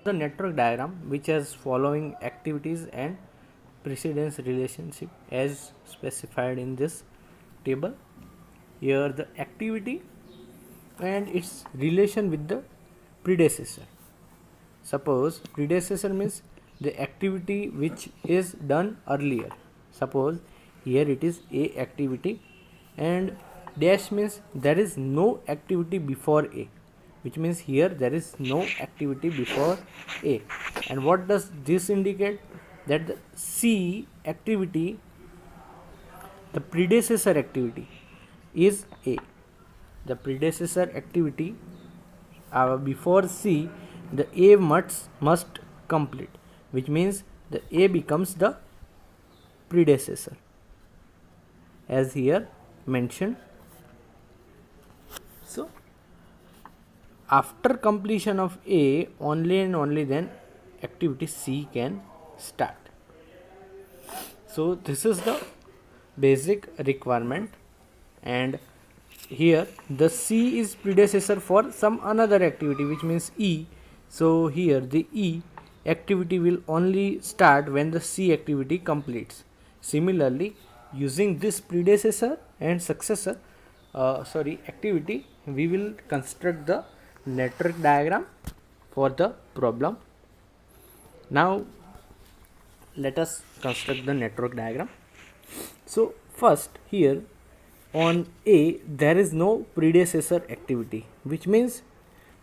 The network diagram which has following activities and precedence relationship as specified in this table. Here the activity and its relation with the predecessor. Suppose predecessor means the activity which is done earlier. Suppose here it is A activity, and dash means there is no activity before A, which means here there is no activity before A. And what does this indicate? That the C activity, the predecessor activity is A. The predecessor activity before C, the A must complete, which means the A becomes the predecessor as here mentioned. So after completion of A, only and only then activity C can start. So this is the basic requirement, and here the C is predecessor for some another activity, which means E. So here the E activity will only start when the C activity completes. Similarly, using this predecessor and successor activity, we will construct the network diagram for the problem. Now let us construct the network diagram. So first, here on A there is no predecessor activity, which means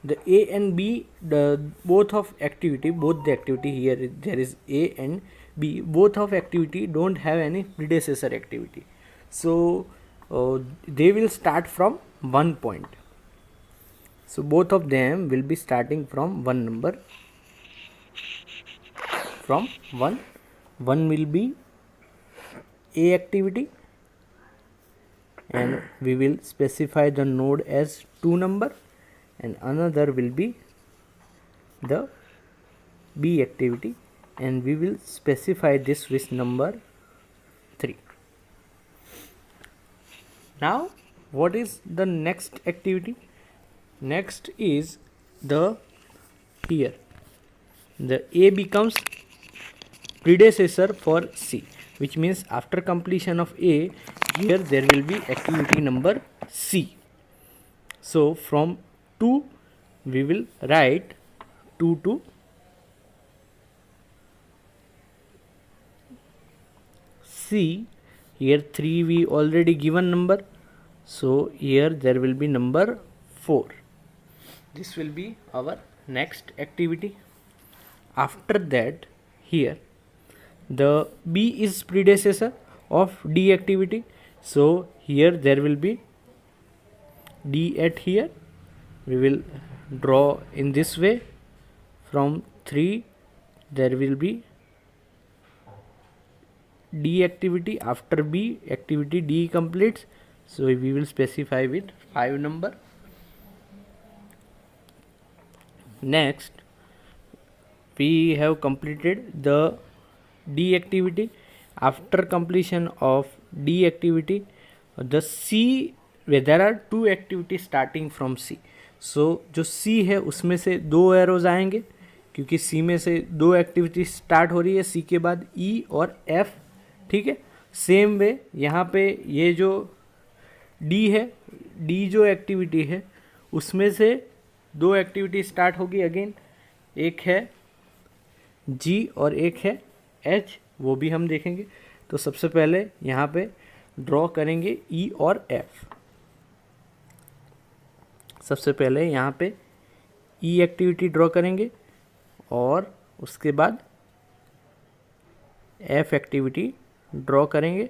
the A and B, both the activity here there is A and B, both of activity don't have any predecessor activity. So they will start from one point. So both of them will be starting from one number, from one will be A activity, and we will specify the node as 2 number, and another will be the B activity, and we will specify this with number 3. Now what is the next activity? Next is the here the A becomes predecessor for C, which means after completion of A, here there will be activity number C. So from 2 we will write 2 to C. Here 3 we already given number, so here there will be number 4. This will be our next activity. After that, here the B is predecessor of D activity, so here there will be D at here. We will draw in this way. From 3 there will be D activity. After B activity D completes, so we will specify with 5 number. Next, we have completed the D activity. After completion of D activity, the C, there are 2 activities starting from C. So जो C है उसमें से 2 arrows आएंगे, क्योंकि C में से 2 activity start हो रही है, C के बाद E और F. ठीक है, सेम वे यहाँ पे ये जो D है, D जो एक्टिविटी है उसमें से 2 एक्टिविटी स्टार्ट होगी अगेन, एक है G और एक है H, वो भी हम देखेंगे. तो सबसे पहले यहाँ पे ड्रॉ करेंगे E और F. सबसे पहले यहाँ पे E एक्टिविटी ड्रॉ करेंगे और उसके बाद F एक्टिविटी ड्रॉ करेंगे,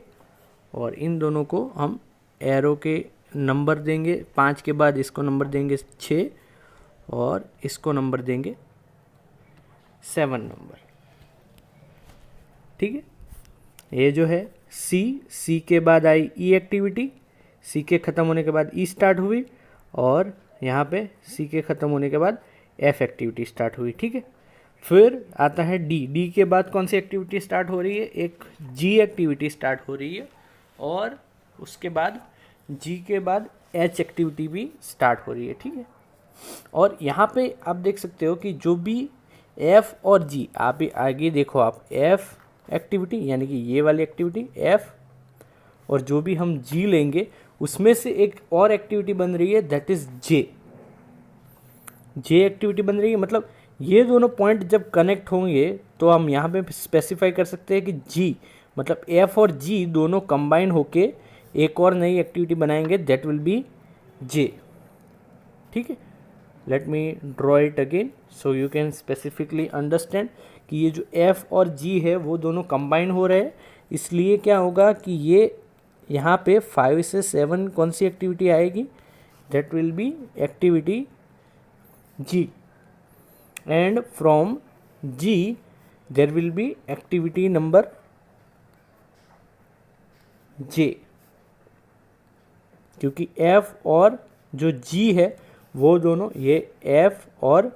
और इन दोनों को हम एरो के नंबर देंगे. 5 के बाद इसको नंबर देंगे 6 और इसको नंबर देंगे 7 नंबर. ठीक है, ये जो है C के बाद आई E एक्टिविटी, C के ख़त्म होने के बाद E स्टार्ट हुई, और यहाँ पे C के ख़त्म होने के बाद F एक्टिविटी स्टार्ट हुई. ठीक है, फिर आता है D के बाद कौन सी एक्टिविटी स्टार्ट हो रही है? एक G एक्टिविटी स्टार्ट हो रही है, और उसके बाद G के बाद H एक्टिविटी भी स्टार्ट हो रही है. ठीक है, और यहाँ पे आप देख सकते हो कि जो भी एफ और जी, आप आगे देखो, आप एफ एक्टिविटी यानी कि ये वाली एक्टिविटी एफ, और जो भी हम जी लेंगे उसमें से एक और एक्टिविटी बन रही है that is J. J activity बन रही है, मतलब ये दोनों पॉइंट जब कनेक्ट होंगे तो हम यहाँ पे स्पेसिफाई कर सकते हैं कि जी, मतलब एफ और जी दोनों कंबाइन होके एक और नई एक्टिविटी बनाएंगे दैट विल बी जे। ठीक है, let me draw it again so you can specifically understand कि ये जो एफ और जी है वो दोनों कंबाइन हो रहे हैं। इसलिए क्या होगा कि ये यहाँ पे 5 से 7 कौन सी एक्टिविटी आएगी, that will be activity G, and from G there will be activity number J, क्योंकि एफ और जो जी है वो दोनों, ये एफ और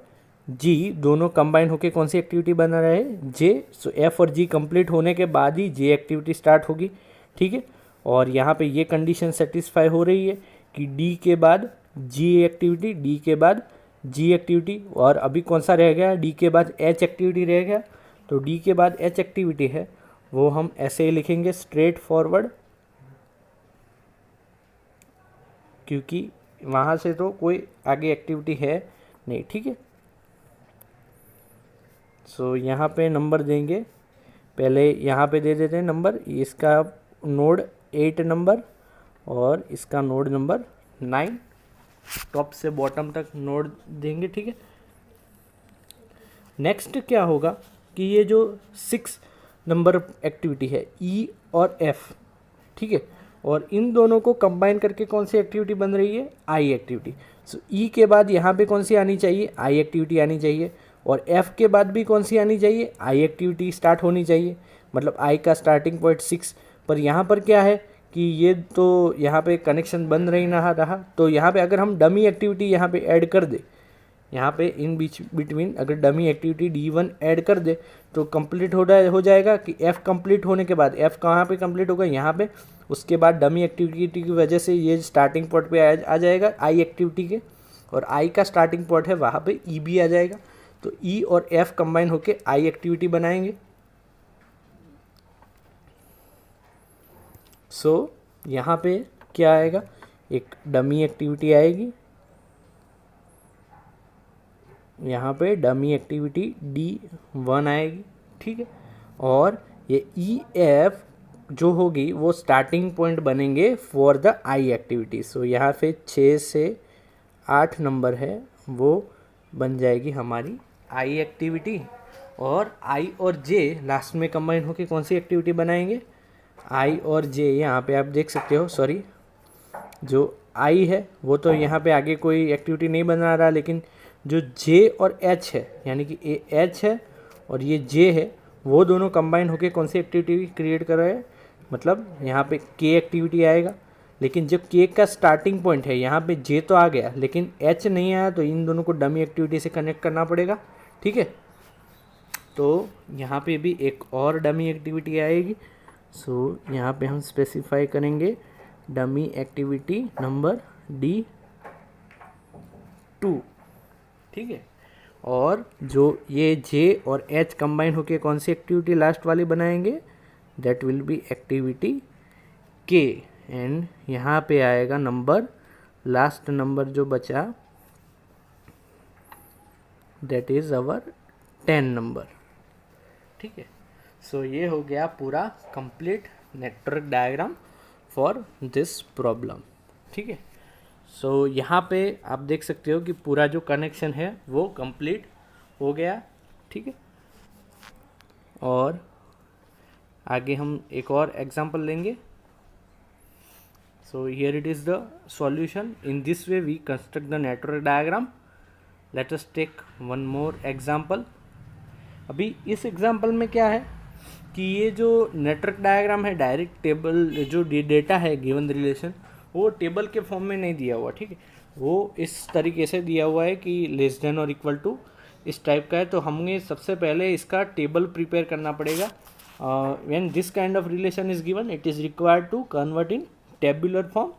जी दोनों कंबाइन होके कौन सी एक्टिविटी बना रहे हैं, जे। सो एफ और जी कंप्लीट होने के बाद ही जे एक्टिविटी स्टार्ट होगी। ठीक है, और यहाँ पे ये कंडीशन सेटिस्फाई हो रही है कि डी के बाद जी एक्टिविटी, डी के बाद जी एक्टिविटी, और अभी कौन सा रह गया, डी के बाद एच एक्टिविटी रह गया। तो डी के बाद एच एक्टिविटी है वो हम ऐसे ही लिखेंगे स्ट्रेट फॉरवर्ड, क्योंकि वहाँ से तो कोई आगे एक्टिविटी है नहीं। ठीक है, सो यहाँ पे नंबर देंगे, पहले यहाँ पे दे देते हैं नंबर, इसका नोड 8 नंबर और इसका नोड नंबर 9, टॉप से बॉटम तक नोड देंगे। ठीक है, नेक्स्ट क्या होगा कि ये जो 6 नंबर एक्टिविटी है ई और एफ, ठीक है, और इन दोनों को कंबाइन करके कौन सी एक्टिविटी बन रही है, आई एक्टिविटी। सो ई के बाद यहाँ पे कौन सी आनी चाहिए, आई एक्टिविटी आनी चाहिए, और एफ के बाद भी कौन सी आनी चाहिए, आई एक्टिविटी स्टार्ट होनी चाहिए, मतलब आई का स्टार्टिंग पॉइंट 6। पर यहाँ पर क्या है कि ये तो यहाँ पे कनेक्शन बन रही ना रहा, तो यहाँ पे अगर हम डमी एक्टिविटी यहाँ पे ऐड कर दे, यहाँ पे इन बीच बिटवीन अगर डमी एक्टिविटी D1 ऐड कर दे तो कंप्लीट हो जाएगा कि F कंप्लीट होने के बाद F कहाँ पे कंप्लीट होगा, यहाँ पे, उसके बाद डमी एक्टिविटी की वजह से ये स्टार्टिंग पॉइंट पे आ जाएगा आई एक्टिविटी के, और आई का स्टार्टिंग पॉइंट है वहाँ पे ई भी आ जाएगा। तो ई और एफ कंबाइन होके आई एक्टिविटी बनाएंगे। सो यहाँ पे क्या आएगा, एक डमी एक्टिविटी आएगी, यहाँ पे डमी एक्टिविटी D1 आएगी। ठीक है, और ये ई एफ जो होगी वो स्टार्टिंग पॉइंट बनेंगे फॉर द आई एक्टिविटी। सो यहाँ पे 6 से 8 नंबर है वो बन जाएगी हमारी आई एक्टिविटी, और आई और जे लास्ट में कंबाइन होके कौन सी एक्टिविटी बनाएंगे, आई और जे। यहाँ पे आप देख सकते हो, सॉरी, जो आई है वो तो यहाँ पे आगे कोई एक्टिविटी नहीं बना रहा, लेकिन जो जे और एच है, यानी कि ए एच है और ये जे है, वो दोनों कंबाइन होके कौन सी एक्टिविटी क्रिएट कर रहे हैं, मतलब यहाँ पे के एक्टिविटी आएगा। लेकिन जब के का स्टार्टिंग पॉइंट है यहाँ पे जे तो आ गया लेकिन एच नहीं आया, तो इन दोनों को डमी एक्टिविटी से कनेक्ट करना पड़ेगा। ठीक है, तो यहाँ पे भी एक और डमी एक्टिविटी आएगी। सो यहाँ पे हम स्पेसिफाई करेंगे डमी एक्टिविटी नंबर D2। ठीक है, और जो ये जे और एच कंबाइन होके कौन सी एक्टिविटी लास्ट वाली बनाएंगे, दैट विल बी एक्टिविटी के, एंड यहाँ पे आएगा नंबर, लास्ट नंबर जो बचा दैट इज अवर 10 नंबर। ठीक है, सो ये हो गया पूरा complete network diagram for this problem. ठीक है, सो यहाँ पे आप देख सकते हो कि पूरा जो कनेक्शन है वो कंप्लीट हो गया। ठीक है, और आगे हम एक और एग्जांपल लेंगे। So here it is the solution, in this way we construct the network diagram. Let us take one more example. अभी इस एग्जांपल में क्या है कि ये जो नेटवर्क डायग्राम है, डायरेक्ट टेबल जो डेटा है गिवन रिलेशन, वो टेबल के फॉर्म में नहीं दिया हुआ। ठीक है, वो इस तरीके से दिया हुआ है कि लेस देन और इक्वल टू, इस टाइप का है। तो हमें सबसे पहले इसका टेबल प्रिपेयर करना पड़ेगा। When this kind of relation is given, it is required to convert in tabular form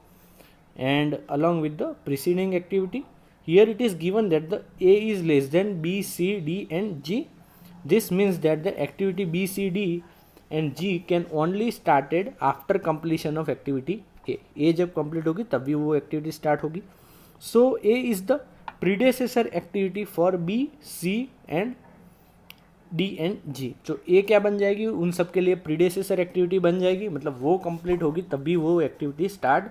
and along with the preceding activity. Here it is given that the A is less than B, C, D and G this means that the activity B C D and G can only started after completion of activity A जब complete होगी तभी वो activity start होगी. So A is the predecessor activity for B C and D and G. तो A क्या बन जाएगी, उन सब के लिए प्रीडेसेसर एक्टिविटी बन जाएगी, मतलब वो कंप्लीट होगी तभी वो एक्टिविटी स्टार्ट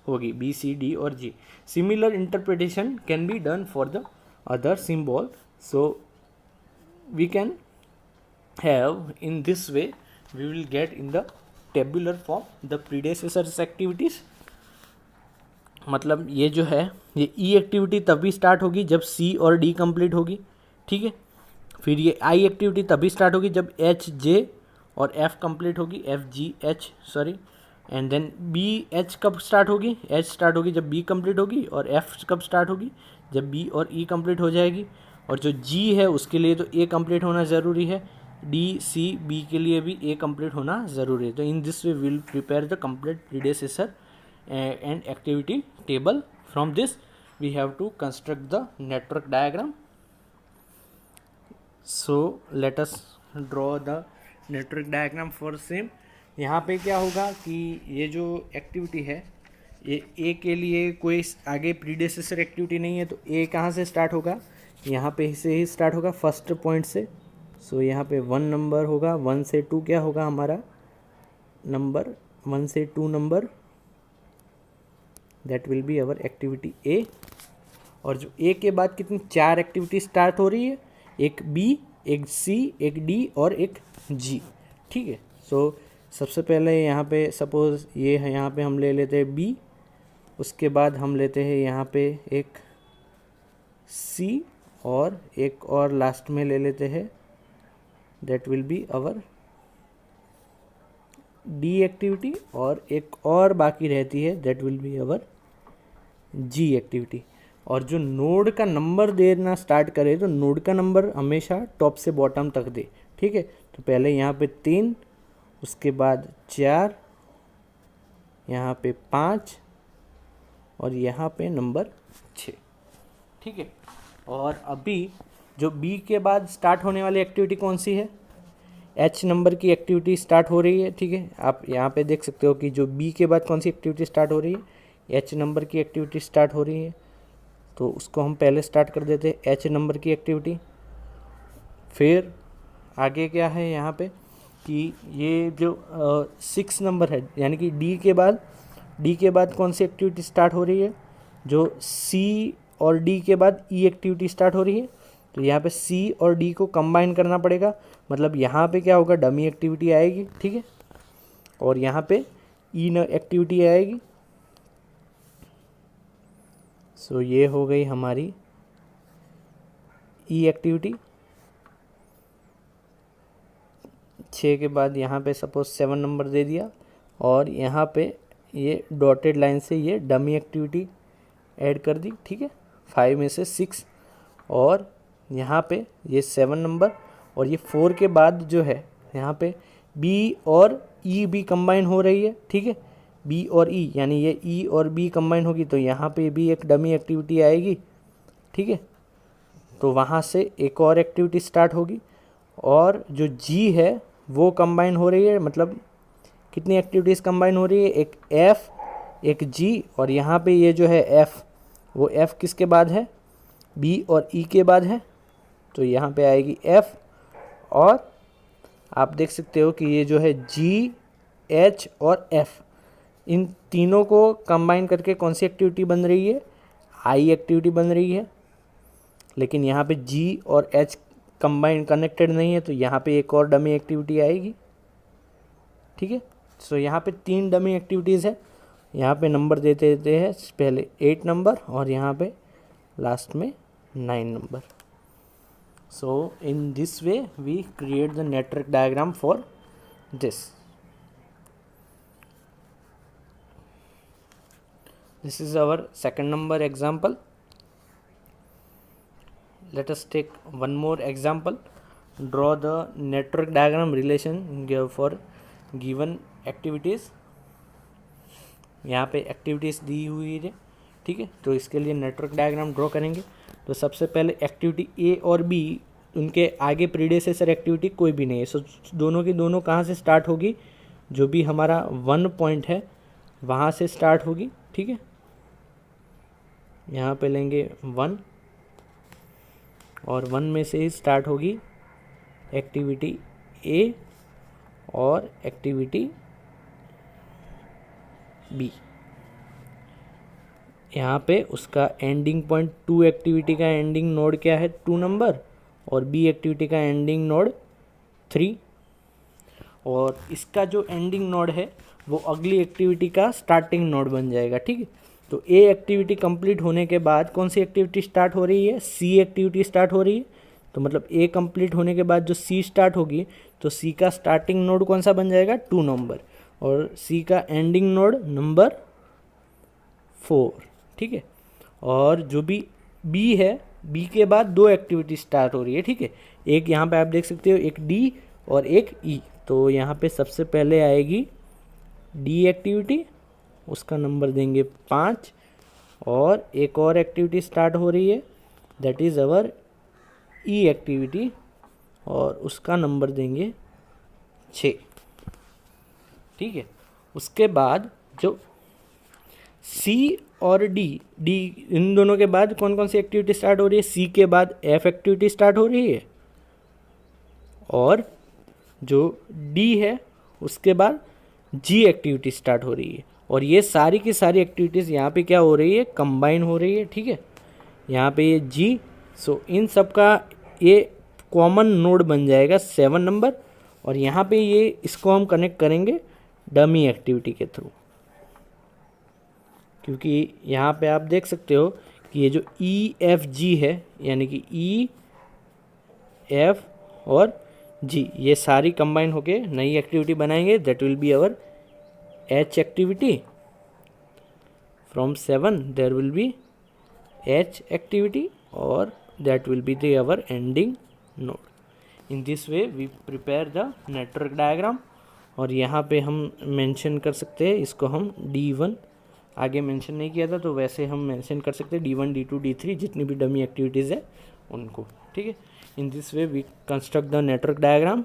होगी, बी सी डी और G. Similar interpretation can be done for the other symbol. So we can have in this way we will get in the tabular form the predecessors activities. मतलब ये जो है ये ई activity तभी start होगी जब सी और डी कंप्लीट होगी, ठीक है. फिर ये आई एक्टिविटी तभी स्टार्ट होगी जब एच जे और एफ कंप्लीट होगी, F G H sorry. And then B H कब स्टार्ट होगी, एच स्टार्ट होगी जब बी कंप्लीट होगी, और एफ कब स्टार्ट होगी जब बी और ई कंप्लीट हो जाएगी. और जो जी है उसके लिए तो ए कंप्लीट होना ज़रूरी है, डी सी बी के लिए भी ए कंप्लीट होना ज़रूरी है. तो in this way will prepare the complete predecessor and activity table. From this we have to construct the network diagram. So let us draw the network diagram for same. यहाँ पे क्या होगा कि ये जो एक्टिविटी है ये ए के लिए कोई आगे प्रीडेसेसर एक्टिविटी नहीं है, तो ए कहाँ से स्टार्ट होगा, यहाँ पे से ही स्टार्ट होगा फर्स्ट पॉइंट से. सो यहाँ पे 1 नंबर होगा, 1 से 2 क्या होगा हमारा नंबर, 1 से 2 number, that will be our activity ए. और जो ए के बाद कितनी 4 एक्टिविटी स्टार्ट हो रही है, एक बी, एक सी, एक डी और एक जी, ठीक है. सो सबसे पहले यहाँ पे सपोज ये है, यहाँ पे हम ले लेते हैं बी, उसके बाद हम लेते हैं यहाँ पे एक सी और एक और लास्ट में ले लेते हैं, that will be our D activity, और एक और बाकी रहती है that will be our G activity. और जो नोड का नंबर देना स्टार्ट करे तो नोड का नंबर हमेशा टॉप से बॉटम तक दे, ठीक है. तो पहले यहाँ पे 3, उसके बाद 4, यहाँ पे 5 और यहाँ पे नंबर 6, ठीक है. और अभी जो बी के बाद स्टार्ट होने वाली एक्टिविटी कौन सी है, एच नंबर की एक्टिविटी स्टार्ट हो रही है, ठीक है. आप यहाँ पे देख सकते हो कि जो बी के बाद कौन सी एक्टिविटी स्टार्ट हो रही है, एच नंबर की एक्टिविटी स्टार्ट हो रही है. तो उसको हम पहले स्टार्ट कर देते हैं एच नंबर की एक्टिविटी. फिर आगे क्या है यहाँ पे कि ये जो 6 नंबर है, यानी कि डी के बाद कौन सी एक्टिविटी स्टार्ट हो रही है, जो सी और डी के बाद ई एक्टिविटी स्टार्ट हो रही है. तो यहाँ पे सी और डी को कंबाइन करना पड़ेगा, मतलब यहाँ पे क्या होगा, डमी एक्टिविटी आएगी, ठीक है. और यहाँ पे ई एक्टिविटी आएगी. सो ये हो गई हमारी ई एक्टिविटी. 6 के बाद यहाँ पे सपोज 7 नंबर दे दिया, और यहाँ पे ये डॉटेड लाइन से ये डमी एक्टिविटी ऐड कर दी, ठीक है. 5 में से 6, और यहाँ पे ये 7 नंबर, और ये 4 के बाद जो है यहाँ पे बी और ई भी कंबाइन हो रही है, ठीक है. बी और ई यानी ये ई और बी कंबाइन होगी, तो यहाँ पे भी एक डमी एक्टिविटी आएगी, ठीक है. तो वहाँ से एक और एक्टिविटी स्टार्ट होगी, और जो जी है वो कंबाइन हो रही है, मतलब कितनी एक्टिविटीज़ कंबाइन हो रही है, एक एफ, एक जी, और यहाँ पे ये जो है एफ, वो एफ किसके बाद है, बी और ई के बाद है. तो यहाँ पे आएगी एफ, और आप देख सकते हो कि ये जो है जी, एच और एफ, इन तीनों को कंबाइन करके कौन सी एक्टिविटी बन रही है, आई एक्टिविटी बन रही है. लेकिन यहाँ पे जी और एच कंबाइन कनेक्टेड नहीं है, तो यहाँ पे एक और डमी एक्टिविटी आएगी, ठीक है. सो यहाँ पे 3 डमी एक्टिविटीज़ है. यहाँ पे नंबर देते हैं पहले 8 नंबर, और यहाँ पे लास्ट में 9 नंबर. So in this way we create the network diagram for this. This is our second number example. Let us take one more example. Draw the network diagram relation for given activities. यहाँ पे activities दी हुई है, ठीक है. तो इसके लिए network diagram draw करेंगे. तो सबसे पहले एक्टिविटी ए और बी उनके आगे प्रीडेसेसर एक्टिविटी कोई भी नहीं है। सो दोनों की दोनों कहाँ से स्टार्ट होगी, जो भी हमारा 1 पॉइंट है वहाँ से स्टार्ट होगी। ठीक है, यहाँ पे लेंगे 1 और 1 में से ही स्टार्ट होगी एक्टिविटी ए और एक्टिविटी बी। यहाँ पे उसका एंडिंग पॉइंट 2 एक्टिविटी का एंडिंग नोड क्या है, 2 नंबर, और बी एक्टिविटी का एंडिंग नोड 3, और इसका जो एंडिंग नोड है वो अगली एक्टिविटी का स्टार्टिंग नोड बन जाएगा। ठीक है, तो ए एक्टिविटी कंप्लीट होने के बाद कौन सी एक्टिविटी स्टार्ट हो रही है, सी एक्टिविटी स्टार्ट हो रही है। तो मतलब ए कंप्लीट होने के बाद जो सी स्टार्ट होगी तो सी का स्टार्टिंग नोड कौन सा बन जाएगा, 2 नंबर, और सी का एंडिंग नोड नंबर 4। ठीक है, और जो भी बी है, बी के बाद 2 एक्टिविटी स्टार्ट हो रही है। ठीक है, एक यहाँ पे आप देख सकते हो, एक डी और एक ई। तो यहाँ पे सबसे पहले आएगी डी एक्टिविटी, उसका नंबर देंगे 5, और एक और एक्टिविटी स्टार्ट हो रही है that is our E activity, और उसका नंबर देंगे 6। ठीक है, उसके बाद जो सी और डी इन दोनों के बाद कौन कौन सी एक्टिविटी स्टार्ट हो रही है, सी के बाद एफ एक्टिविटी स्टार्ट हो रही है, और जो डी है उसके बाद जी एक्टिविटी स्टार्ट हो रही है, और ये सारी की सारी एक्टिविटीज़ यहाँ पे क्या हो रही है, कंबाइन हो रही है। ठीक है, यहाँ पे ये जी, सो इन सब का ये कॉमन नोड बन जाएगा 7 नंबर, और यहाँ पे ये इसको हम कनेक्ट करेंगे डमी एक्टिविटी के थ्रू, क्योंकि यहाँ पे आप देख सकते हो कि ये जो ई एफ जी है, यानी कि ई एफ और जी, ये सारी कंबाइन होके नई एक्टिविटी बनाएंगे that will be our H activity. From 7 there will be H activity, और that will be the our ending node. In this way we prepare the network diagram, और यहाँ पे हम मेंशन कर सकते हैं, इसको हम D1 आगे मेंशन नहीं किया था तो वैसे हम मेंशन कर सकते हैं, D1 D2 D3 जितनी भी डमी एक्टिविटीज़ है उनको। ठीक है, in this way we construct the network diagram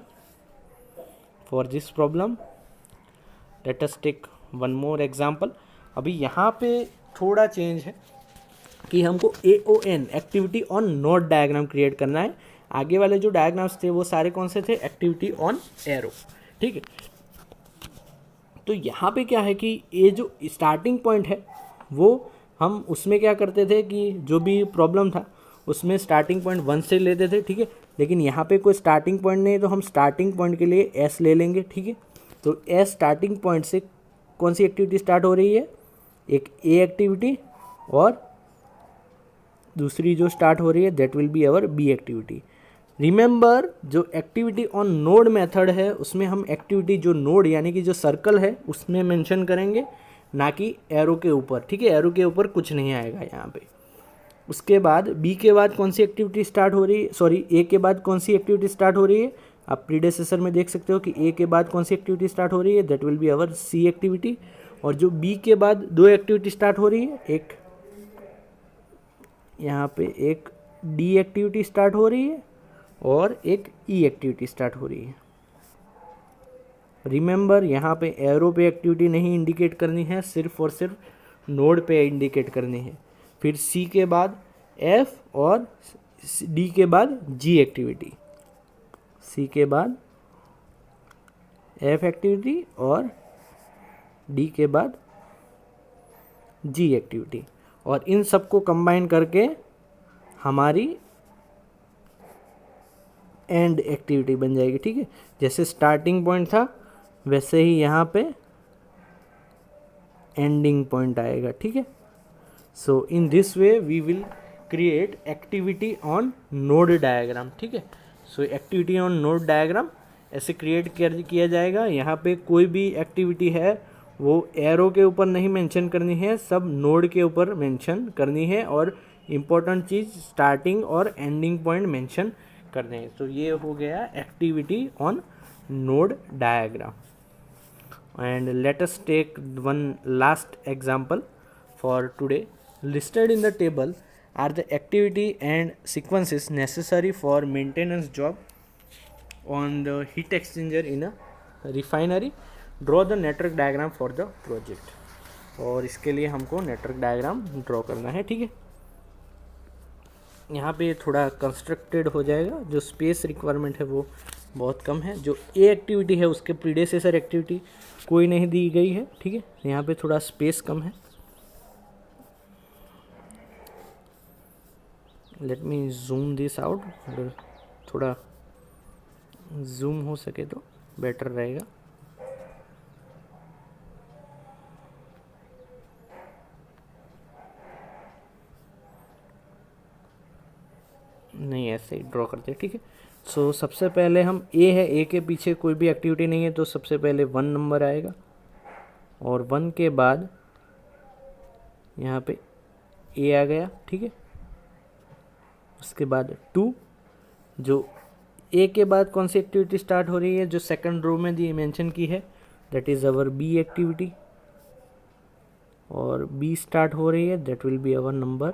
for this problem. Let us take one more example. अभी यहाँ पे थोड़ा चेंज है कि हमको AON activity on node diagram create करना है। आगे वाले जो डायग्राम्स थे वो सारे कौन से थे, एक्टिविटी ऑन एरो। ठीक है, तो यहाँ पे क्या है कि ये जो स्टार्टिंग पॉइंट है वो हम उसमें क्या करते थे कि जो भी प्रॉब्लम था उसमें स्टार्टिंग पॉइंट 1 से लेते थे। ठीक है, लेकिन यहाँ पे कोई स्टार्टिंग पॉइंट नहीं है तो हम स्टार्टिंग पॉइंट के लिए S ले लेंगे। ठीक है, तो S स्टार्टिंग पॉइंट से कौन सी एक्टिविटी स्टार्ट हो रही है, एक A एक्टिविटी, और दूसरी जो स्टार्ट हो रही है that will be our B activity. Remember, जो एक्टिविटी ऑन नोड मेथड है उसमें हम एक्टिविटी जो नोड यानी कि जो सर्कल है उसमें मेंशन करेंगे, ना कि एरो के ऊपर। ठीक है, एरो के ऊपर कुछ नहीं आएगा यहाँ पे। उसके बाद बी के बाद कौन सी एक्टिविटी स्टार्ट हो रही है, सॉरी ए के बाद कौन सी एक्टिविटी स्टार्ट हो रही है, आप प्रीडेसेसर में देख सकते हो कि ए के बाद कौन सी एक्टिविटी स्टार्ट हो रही है, that will be our C activity. और जो बी के बाद 2 एक्टिविटी स्टार्ट हो रही है, एक यहाँ पे एक डी एक्टिविटी स्टार्ट हो रही है और एक ई एक्टिविटी स्टार्ट हो रही है। रिमेंबर, यहाँ पे एरो पे एक्टिविटी नहीं इंडिकेट करनी है, सिर्फ और सिर्फ नोड पे इंडिकेट करनी है। फिर सी के बाद एफ और डी के बाद जी एक्टिविटी, सी के बाद एफ एक्टिविटी और डी के बाद जी एक्टिविटी, और इन सबको कंबाइन करके हमारी एंड एक्टिविटी बन जाएगी। ठीक है, जैसे स्टार्टिंग पॉइंट था वैसे ही यहाँ पे एंडिंग पॉइंट आएगा। ठीक है, so in this way we will create activity on node diagram. ठीक है, so activity on node diagram ऐसे क्रिएट किया जाएगा। यहाँ पे कोई भी एक्टिविटी है वो एरो के ऊपर नहीं मेंशन करनी है, सब नोड के ऊपर मेंशन करनी है, और इम्पोर्टेंट चीज़ स्टार्टिंग और एंडिंग पॉइंट मेंशन करने हैं। तो ये हो गया activity on node diagram. And let us take one last example for today. Listed in the table are the activity and sequences necessary for maintenance job on the heat exchanger in a refinery. Draw the network diagram for the project. और इसके लिए हमको network diagram draw करना है, ठीक है। यहाँ पे थोड़ा कंस्ट्रक्टेड हो जाएगा, जो स्पेस रिक्वायरमेंट है वो बहुत कम है। जो ए एक्टिविटी है उसके प्रीडेसेसर एक्टिविटी कोई नहीं दी गई है, ठीक है। यहाँ पे थोड़ा स्पेस कम है। Let me zoom this out, अगर थोड़ा जूम हो सके तो बेटर रहेगा। नहीं, ऐसे ही ड्रॉ करते हैं, ठीक है। सो सबसे पहले हम ए है, ए के पीछे कोई भी एक्टिविटी नहीं है तो सबसे पहले 1 नंबर आएगा, और 1 के बाद यहाँ पे ए आ गया, ठीक है। उसके बाद 2, जो ए के बाद कौन सी एक्टिविटी स्टार्ट हो रही है, जो सेकंड रो में दी मेंशन की है, that is our B activity, और बी स्टार्ट हो रही है, that will be our number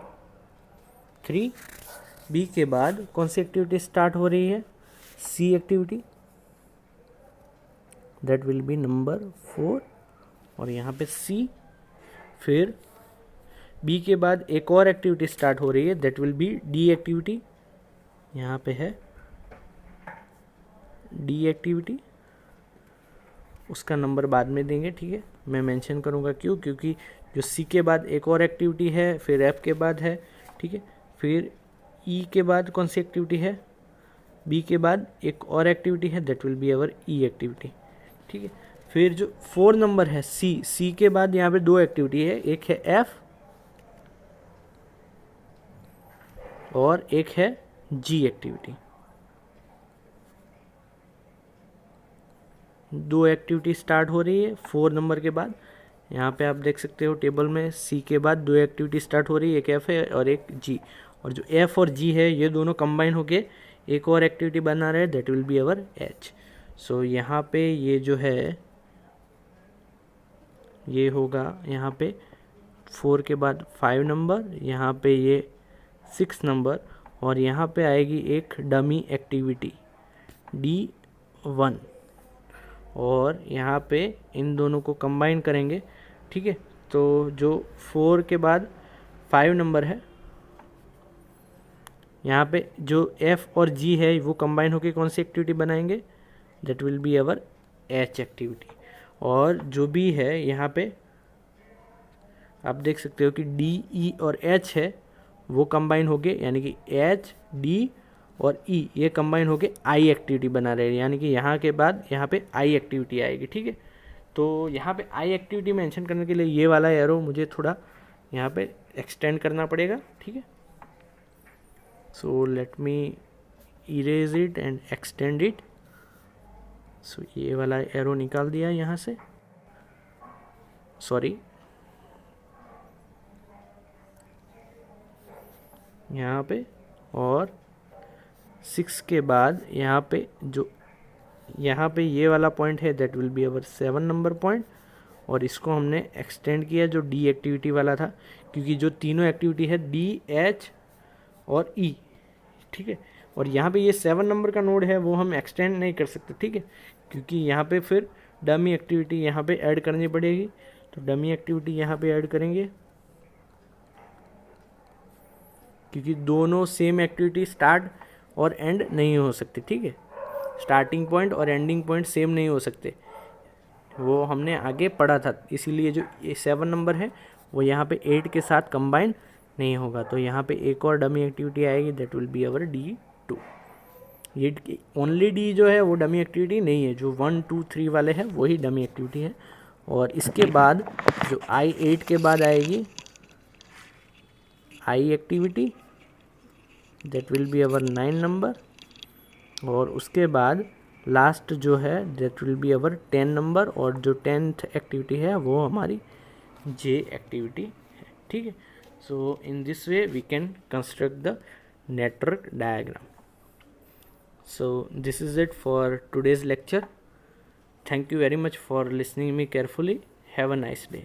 3। B के बाद कौन सी एक्टिविटी स्टार्ट हो रही है, C activity, that will be number 4, और यहाँ पे सी। फिर बी के बाद एक और एक्टिविटी स्टार्ट हो रही है, that will B D activity, यहाँ पे है डी एक्टिविटी, उसका नंबर बाद में देंगे, ठीक है। मैं मेंशन करूँगा क्यों, क्योंकि जो सी के बाद एक और एक्टिविटी है, फिर एफ के बाद है, ठीक है। फिर ई के बाद कौन सी एक्टिविटी है, बी के बाद एक और एक्टिविटी है, that will be our E activity, ठीक है। फिर जो 4 नंबर है सी, सी के बाद यहाँ पे 2 एक्टिविटी है, एक है एफ और एक है जी एक्टिविटी। 2 एक्टिविटी स्टार्ट हो रही है 4 नंबर के बाद। यहाँ पे आप देख सकते हो टेबल में सी के बाद 2 एक्टिविटी स्टार्ट हो रही है, एक एफ है और एक जी, और जो एफ और जी है ये दोनों कंबाइन होके एक और एक्टिविटी बना रहे हैं, that will be our H. So यहाँ पे ये जो है ये होगा यहाँ पे 4 के बाद 5 नंबर, यहाँ पे ये 6 नंबर, और यहाँ पे आएगी एक डमी एक्टिविटी D1, और यहाँ पे इन दोनों को कंबाइन करेंगे, ठीक है। तो जो 4 के बाद 5 नंबर है, यहाँ पे जो F और G है वो कंबाइन होकर कौन सी एक्टिविटी बनाएंगे, that will be our H activity. और जो भी है यहाँ पे आप देख सकते हो कि D, E और H है वो कंबाइन होके, यानी कि H, D और E ये कंबाइन होके I एक्टिविटी बना रहे हैं, यानी कि यहाँ के बाद यहाँ पे I एक्टिविटी आएगी, ठीक है। तो यहाँ पे I एक्टिविटी मेंशन करने के लिए ये वाला एरो मुझे थोड़ा यहाँ पे एक्सटेंड करना पड़ेगा, ठीक है। So let me erase it and extend it. So ये वाला एरो निकाल दिया यहाँ से, सॉरी, यहाँ पे, और 6 के बाद यहाँ पे जो यहाँ पे ये वाला पॉइंट है, that will be our 7 number point, और इसको हमने एक्सटेंड किया जो डी एक्टिविटी वाला था, क्योंकि जो तीनों एक्टिविटी है डी, एच और ई, ठीक है। और यहाँ पे ये 7 नंबर का नोड है वो हम एक्सटेंड नहीं कर सकते, ठीक है, क्योंकि यहाँ पे फिर डमी एक्टिविटी यहाँ पे ऐड करनी पड़ेगी। तो डमी एक्टिविटी यहाँ पे ऐड करेंगे, क्योंकि दोनों सेम एक्टिविटी स्टार्ट और एंड नहीं हो सकते, ठीक है। स्टार्टिंग पॉइंट और एंडिंग पॉइंट सेम नहीं हो सकते, वो हमने आगे पढ़ा था, इसीलिए जो ये 7 नंबर है वो यहाँ पे 8 के साथ कंबाइन नहीं होगा। तो यहाँ पे एक और डमी एक्टिविटी आएगी, that will be our D2। ये ओनली डी जो है वो डमी एक्टिविटी नहीं है, जो 1, 2, 3 वाले हैं वही डमी एक्टिविटी है। और इसके बाद जो I8 के बाद आएगी I activity, that will be our 9 number, और उसके बाद लास्ट जो है that will be our 10 number, और जो 10th एक्टिविटी है वो हमारी J एक्टिविटी है, ठीक है। So in this way we can construct the network diagram. So this is it for today's lecture. Thank you very much for listening me carefully. Have a nice day.